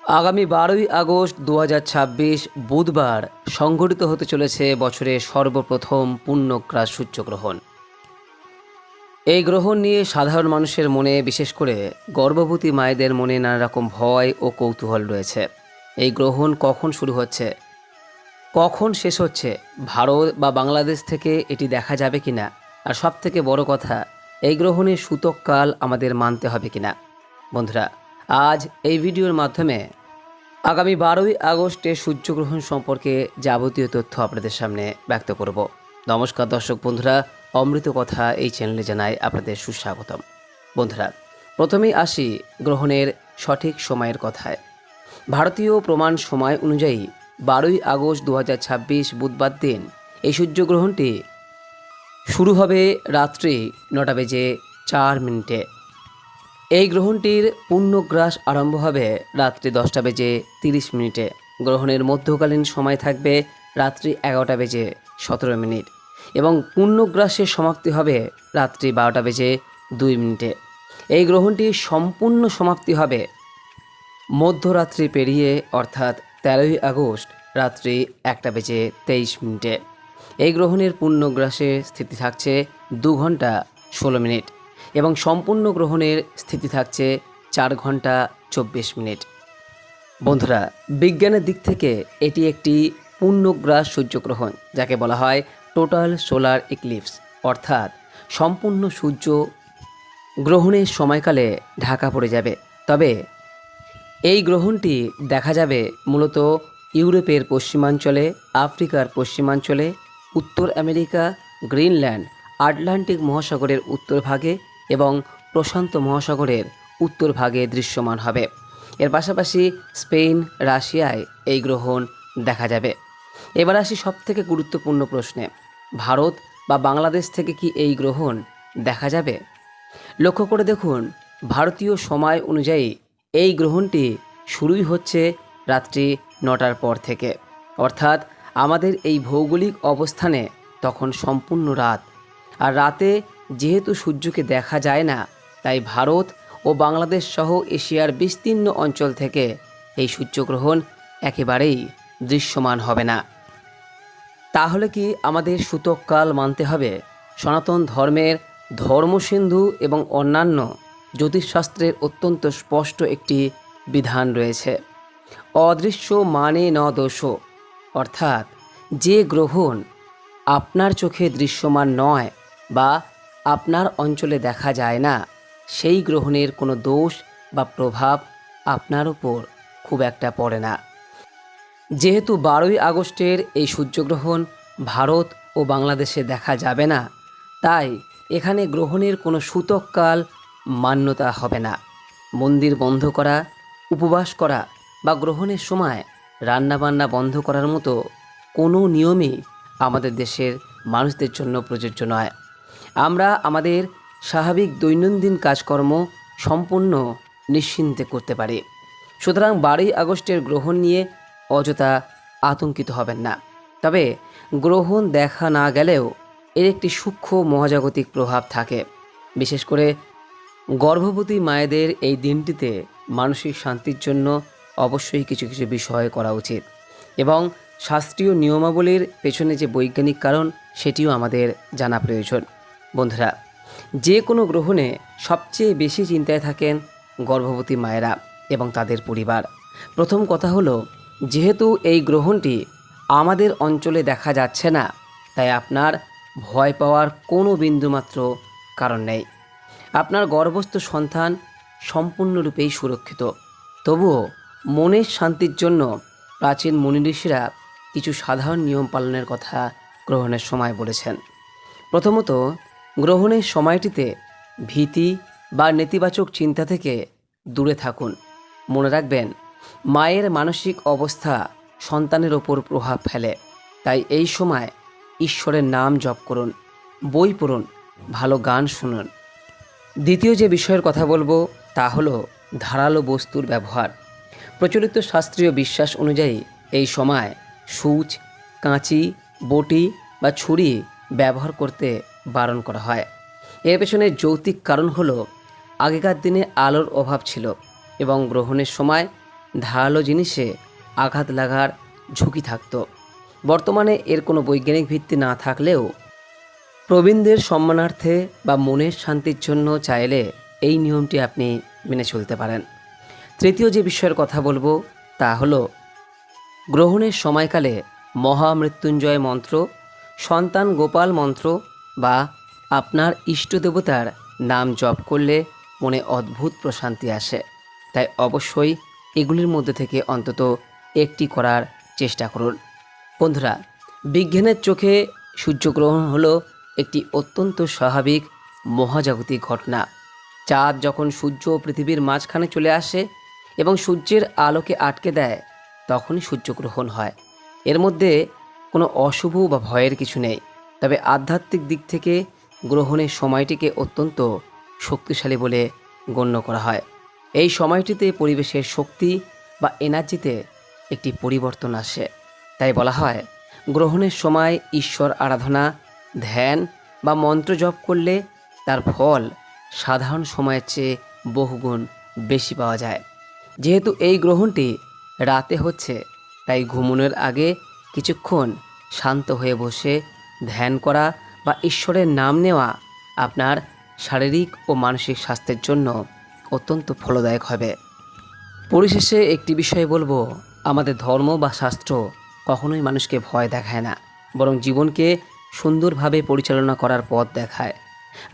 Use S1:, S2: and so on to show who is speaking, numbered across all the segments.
S1: আগামী 12ই আগস্ট 2026 বুধবার সংঘটিত হতে চলেছে বছরের সর্বপ্রথম পূর্ণগ্রাস সূর্যগ্রহণ। এই গ্রহণ নিয়ে সাধারণ মানুষের মনে, বিশেষ করে গর্ভবতী মায়েদের মনে নানা রকম ভয় ও কৌতূহল রয়েছে। এই গ্রহণ কখন শুরু হচ্ছে, কখন শেষ হচ্ছে, ভারত বা বাংলাদেশ থেকে এটি দেখা যাবে কিনা, আর সবথেকে বড় কথা, এই গ্রহণের সূতককাল আমাদের মানতে হবে কিনা। বন্ধুরা, আজ এই ভিডিওর মাধ্যমে আগামী 12ই আগস্টে সূর্যগ্রহণ সম্পর্কে যাবতীয় তথ্য আপনাদের সামনে ব্যক্ত করব। নমস্কার দর্শক বন্ধুরা, অমৃত কথা এই চ্যানেলে জানাই আপনাদের সুস্বাগতম। বন্ধুরা, প্রথমেই আসি গ্রহণের সঠিক সময়ের কথায়। ভারতীয় প্রমাণ সময় অনুযায়ী 12ই আগস্ট 2026 বুধবার দিন এই সূর্যগ্রহণটি শুরু হবে রাত্রি 9:04 এই গ্রহণটির পূর্ণগ্রাস আরম্ভ হবে রাত্রি 10:30। গ্রহণের মধ্যকালীন সময় থাকবে রাত্রি 11:17 এবং পূর্ণগ্রাসের সমাপ্তি হবে রাত্রি 12:02। এই গ্রহণটির সম্পূর্ণ সমাপ্তি হবে মধ্যরাত্রি পেরিয়ে, অর্থাৎ 13ই আগস্ট রাত্রি 1:23। এই গ্রহণের পূর্ণগ্রাসের স্থিতি থাকছে 2 ঘন্টা 16 মিনিট এবং সম্পূর্ণ গ্রহণের স্থিতি থাকছে 4 ঘন্টা 24 মিনিট। বন্ধুরা, বিজ্ঞানের দিক থেকে এটি একটি পূর্ণগ্রাস সূর্যগ্রহণ, যাকে বলা হয় টোটাল সোলার ইক্লিপস, অর্থাৎ সম্পূর্ণ সূর্য গ্রহণের সময়কালে ঢাকা পড়ে যাবে। তবে এই গ্রহণটি দেখা যাবে মূলত ইউরোপের পশ্চিমাঞ্চলে, আফ্রিকার পশ্চিমাঞ্চলে, উত্তর আমেরিকা, গ্রিনল্যান্ড, আটলান্টিক মহাসাগরের উত্তর ভাগে এবং প্রশান্ত মহাসাগরের উত্তর ভাগে দৃশ্যমান হবে। এর পাশাপাশি স্পেন, রাশিয়ায় এই গ্রহণ দেখা যাবে। এবার আসি সবথেকে গুরুত্বপূর্ণ প্রশ্নে, ভারত বা বাংলাদেশ থেকে কি এই গ্রহণ দেখা যাবে? লক্ষ্য করে দেখুন, ভারতীয় সময় অনুযায়ী এই গ্রহণটি শুরুই হচ্ছে রাত্রি 9টার পর থেকে, অর্থাৎ আমাদের এই ভৌগোলিক অবস্থানে তখন সম্পূর্ণ রাত। আর রাতে যেহেতু সূর্যকে দেখা যায় না, তাই ভারত ও বাংলাদেশ সহ এশিয়ার বিস্তীর্ণ অঞ্চল থেকে এই সূর্যগ্রহণ একেবারেই দৃশ্যমান হবে না। তাহলে কি আমাদের সূতককাল মানতে হবে? সনাতন ধর্মের ধর্মসিন্ধু এবং অন্যান্য জ্যোতিষশাস্ত্রের অত্যন্ত স্পষ্ট একটি বিধান রয়েছে, অদৃশ্য মানে ন দোষ, অর্থাৎ যে গ্রহণ আপনার চোখে দৃশ্যমান নয় বা আপনার অঞ্চলে দেখা যায় না, সেই গ্রহণের কোনো দোষ বা প্রভাব আপনার উপর খুব একটা পড়ে না। যেহেতু 12ই আগস্টের এই সূর্যগ্রহণ ভারত ও বাংলাদেশে দেখা যাবে না, তাই এখানে গ্রহণের কোনো সূতককাল মান্যতা হবে না। মন্দির বন্ধ করা, উপবাস করা বা গ্রহণের সময় রান্নাবান্না বন্ধ করার মতো কোনো নিয়মই আমাদের দেশের মানুষদের জন্য প্রযোজ্য নয়। আমরা আমাদের স্বাভাবিক দৈনন্দিন কাজকর্ম সম্পূর্ণ নিশ্চিন্তে করতে পারি। সুতরাং 12ই আগস্টের গ্রহণ নিয়ে অযথা আতঙ্কিত হবেন না। তবে গ্রহণ দেখা না গেলেও এর একটি সূক্ষ্ম মহাজাগতিক প্রভাব থাকে। বিশেষ করে গর্ভবতী মায়েদের এই দিনটিতে মানসিক শান্তির জন্য অবশ্যই কিছু কিছু বিষয় করা উচিত এবং শাস্ত্রীয় নিয়মাবলীর পেছনে যে বৈজ্ঞানিক কারণ, সেটিও আমাদের জানা প্রয়োজন। বন্ধুরা, যে কোনো গ্রহণে সবচেয়ে বেশি চিন্তায় থাকেন গর্ভবতী মায়েরা এবং তাদের পরিবার। প্রথম কথা হলো, যেহেতু এই গ্রহণটি আমাদের অঞ্চলে দেখা যাচ্ছে না, তাই আপনার ভয় পাওয়ার কোনো বিন্দুমাত্র কারণ নেই। আপনার গর্ভস্থ সন্তান সম্পূর্ণরূপেই সুরক্ষিত। তবুও মনের শান্তির জন্য প্রাচীন মুনি ঋষিরা কিছু সাধারণ নিয়ম পালনের কথা গ্রহণের সময় বলেছেন। প্রথমত, গ্রহণের সময়টিতে ভীতি বা নেতিবাচক চিন্তা থেকে দূরে থাকুন। মনে রাখবেন, মায়ের মানসিক অবস্থা সন্তানের ওপর প্রভাব ফেলে। তাই এই সময় ঈশ্বরের নাম জপ করুন, বই পড়ুন, ভালো গান শুনুন। দ্বিতীয় যে বিষয়ের কথা বলবো তা হলো ধারালো বস্তুর ব্যবহার। প্রচলিত শাস্ত্রীয় বিশ্বাস অনুযায়ী এই সময় সূচ, কাঁচি, বটি বা ছুরি ব্যবহার করতে বারণ করা হয়। এর পেছনে যৌক্তিক কারণ হলো, আগেকার দিনে আলোর অভাব ছিল এবং গ্রহণের সময় ধারালো জিনিসে আঘাত লাগার ঝুঁকি থাকত। বর্তমানে এর কোনো বৈজ্ঞানিক ভিত্তি না থাকলেও প্রবীণদের সম্মানার্থে বা মনের শান্তির জন্য চাইলে এই নিয়মটি আপনি মেনে চলতে পারেন। তৃতীয় যে বিষয়ের কথা বলবো তা হলো গ্রহণের সময়কালে মহামৃত্যুঞ্জয় মন্ত্র, সন্তান গোপাল মন্ত্র বা আপনার ইষ্ট দেবতার নাম জপ করলে মনে অদ্ভুত প্রশান্তি আসে। তাই অবশ্যই এগুলির মধ্যে থেকে অন্তত একটি করার চেষ্টা করুন। বন্ধুরা, বিজ্ঞানের চোখে সূর্যগ্রহণ হলো একটি অত্যন্ত স্বাভাবিক মহাজাগতিক ঘটনা। চাঁদ যখন সূর্য ও পৃথিবীর মাঝখানে চলে আসে এবং সূর্যের আলোকে আটকে দেয়, তখনই সূর্যগ্রহণ হয়। এর মধ্যে কোনো অশুভ বা ভয়ের কিছু নেই। তবে আধ্যাত্মিক দিক থেকে গ্রহণের সময়টিকে অত্যন্ত শক্তিশালী বলে গণ্য করা হয়। এই সময়টিতে পরিবেশের শক্তি বা এনার্জিতে একটি পরিবর্তন আসে। তাই বলা হয় গ্রহণের সময় ঈশ্বর আরাধনা, ধ্যান বা মন্ত্র জপ করলে তার ফল সাধারণ সময়ের চেয়ে বহুগুণ বেশি পাওয়া যায়। যেহেতু এই গ্রহণটি রাতে হচ্ছে, তাই ঘুমানোর আগে কিছুক্ষণ শান্ত হয়ে বসে ধ্যান করা বা ঈশ্বরের নাম নেওয়া আপনার শারীরিক ও মানসিক স্বাস্থ্যের জন্য অত্যন্ত ফলদায়ক হবে। পরিশেষে একটি বিষয় বলবো, আমাদের ধর্ম বা শাস্ত্র কখনোই মানুষকে ভয় দেখায় না, বরং জীবনকে সুন্দরভাবে পরিচালনা করার পথ দেখায়।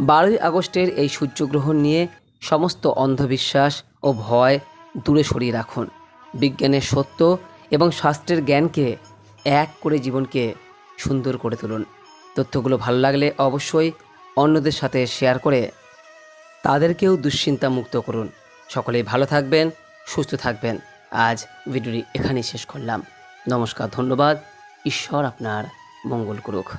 S1: 12ই আগস্টের এই সূর্যগ্রহণ নিয়ে সমস্ত অন্ধবিশ্বাস ও ভয় দূরে সরিয়ে রাখুন। বিজ্ঞানের সত্য এবং শাস্ত্রের জ্ঞানকে এক করে জীবনকে সুন্দর করে তুলুন। তথ্যগুলো ভালো লাগলে অবশ্যই অন্যদের সাথে শেয়ার করে তাদেরকেও দুশ্চিন্তা মুক্ত করুন। সকলেই ভালো থাকবেন, সুস্থ থাকবেন। আজ ভিডিওটি এখানেই শেষ করলাম। নমস্কার, ধন্যবাদ। ঈশ্বর আপনার মঙ্গল করুক।